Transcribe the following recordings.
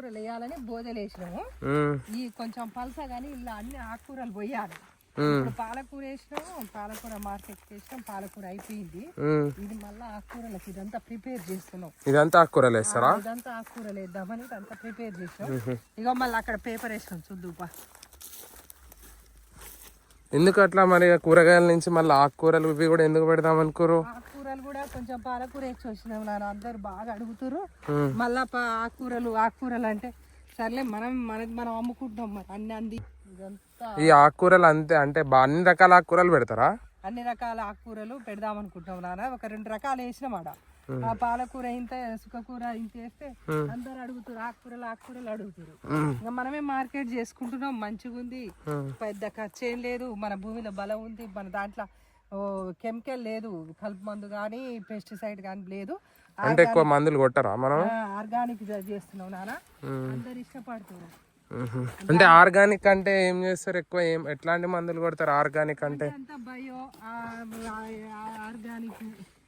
ఆకుకూరలు వేయాలని బోదెలు వేసినాము. ఈ కొంచెం పలసగాని ఇలా అన్ని ఆకుకూరలు పోయాలి. ఇప్పుడు పాలకూర వేసినాము, పాలకూర మార్కెట్ వేసినాం, పాలకూర అయిపోయింది. ఇది మళ్ళీ ఆకుకూరలకి ఇదంతా ప్రిపేర్ చేస్తున్నాం. ఇదంతా ఆకుకూరలు వేస్తారా? ఇదంతా ఆకుకూరలు వేద్దామని ఇదంతా ప్రిపేర్ చేసినాం. ఇక మళ్ళీ అక్కడ పేపర్ వేసినాం చూద్దుపా. ఎందుకు అట్లా మరి కూరగాయల నుంచి మళ్ళీ ఆకుకూరలు ఇవి కూడా ఎందుకు పెడదాం అనుకోరు? ఆకుకూరలు కూడా కొంచెం పాలకూర వేసి వచ్చినాం నాన్న, అందరు బాగా అడుగుతారు. మళ్ళా ఆకుకూరలు అంటే సర్లే మనం అమ్ముకుంటున్నాం మరి అన్ని అంది. ఇదంతా ఈ ఆకుకూరలు అంతే అంటే అన్ని రకాల ఆకుకూరలు పెడతారా? అన్ని రకాల ఆకుకూరలు పెడదాం అనుకుంటున్నాం నాన్న. ఒక 2 రకాలు వేసినాం ఆడ. ఆ పాలకూర ఇంత, సుఖకూర ఇంత వేస్తే అందరు అడుగుతారు, ఆకుకూరలు అడుగుతారు. ఇంకా మనమే మార్కెట్ చేసుకుంటున్నాం. మంచిగా ఉంది, పెద్ద ఖర్చు ఏం లేదు, మన భూమిలో బలం ఉంది, మన దాంట్లో కెమికల్ లేదు, కలుపు మందు కానీ పెస్టిసైడ్ కానీ లేదు. అంటే ఎక్కువ మందులు కొట్టరా మనం? ఆర్గానిక్ చేస్తున్నాం నాన్న, అందరు ఇష్టపడుతున్నారు. అంటే ఆర్గానిక్ అంటే ఏం చేస్తారు ఎక్కువ? ఎట్లాంటి మందులు కొడతారు ఆర్గానిక్ అంటే? బయో ఆర్గానిక్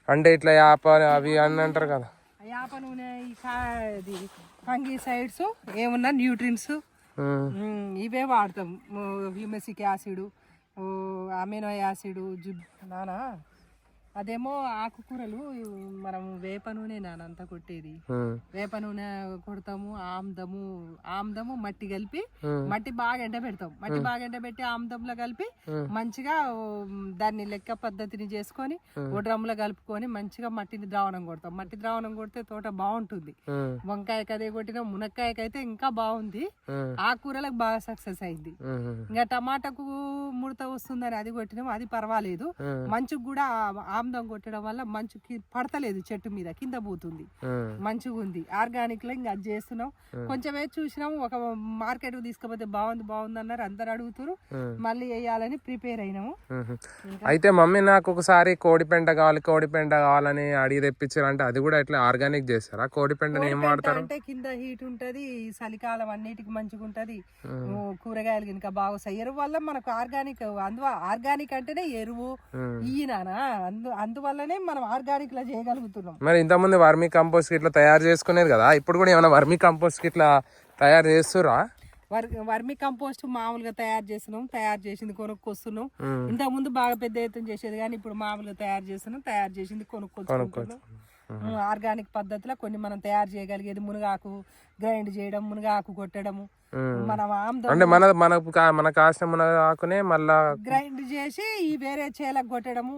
అంటే ఇట్లా యాప అవి అని అంటారు కదా. యాప నూనె, ఇది ఫంగిసైడ్స్ ఏమున్నా న్యూట్రిన్స్ ఇవే వాడతాం. హ్యూమిక్ యాసిడ్, అమినో యాసిడ్ నానా. అదేమో ఆకుకూరలు మనం వేప నూనె నానంతా కొట్టేది. వేప నూనె కొడతాము, ఆముదము మట్టి కలిపి, మట్టి బాగా ఎండబెడతాం. మట్టి బాగా ఎండబెట్టి ఆముదంలో కలిపి మంచిగా దాన్ని లెక్క పద్ధతిని చేసుకొని ఓ డ్రమ్లో కలుపుకొని మంచిగా మట్టిని ద్రావణం కొడతాం. మట్టి ద్రావణం కొడితే తోట బాగుంటుంది. వంకాయకి అదే కొట్టినా, మునక్కాయకి అయితే ఇంకా బాగుంది. ఆకుకూరలకు బాగా సక్సెస్ అయింది. ఇంకా టమాటాకు ముడత వస్తుందని అది కొట్టినాం, అది పర్వాలేదు. మంచుకు కూడా ఆముదం కొట్టడం వల్ల మంచు పడతలేదు, చెట్టు మీద కింద పోతుంది, మంచిగా ఉంది. ఆర్గానిక్ లో ఇంకా అది చేస్తున్నాం. కొంచెమే చూసినాం, ఒక మార్కెట్ తీసుకపోతే బాగుంది అన్నారు, అందరు అడుగుతారు. మళ్ళీ వేయాలని ప్రిపేర్ అయినాము. అయితే మమ్మీ నాకు ఒకసారి కోడిపెంట కావాలని అడిగి తెప్పించారు. అంటే అది కూడా ఇట్లా ఆర్గానిక్ చేస్తారా? కోడిపెంటని ఏం వాడతారు? అంటే కింద హీట్ ఉంటది, చలికాలం అన్నిటికి మంచిగా ఉంటది. కూరగాయలు కనుక బాగా ఎరువు వల్ల మనకు ఆర్గానిక్, ఆర్గానిక్ అంటేనే ఎరువు ఈయన, అందువల్లనే మనం ఆర్గానిక్ లా చేయగలుగుతున్నాం. మరి ఇంతకుముందు వర్మీ కంపోస్ట్ ఇట్లా తయారు చేసుకునేది కదా, ఇప్పుడు కూడా ఏమైనా వర్మీ కంపోస్ట్ ఇట్లా తయారు చేస్తురా? వర్మీ కంపోస్ట్ మామూలుగా తయారు చేసింది కొనుక్కొస్తున్నాం. ఇంతకు ముందు బాగా పెద్ద ఎత్తున చేసేది కానీ ఇప్పుడు మామూలుగా తయారు చేసింది కొనుక్కొచ్చుకుంటున్నాం. ఆర్గానిక్ పద్ధతిలో కొన్ని మనం తయారు చేయగలిగేది, మునగాకు గ్రైండ్ చేయడం, మునగాకు కొట్టడము, మనం అంటే మన కాసిన మునగాకునే మళ్ళా గ్రైండ్ చేసి ఈ వేరే చేలకు కొట్టడము.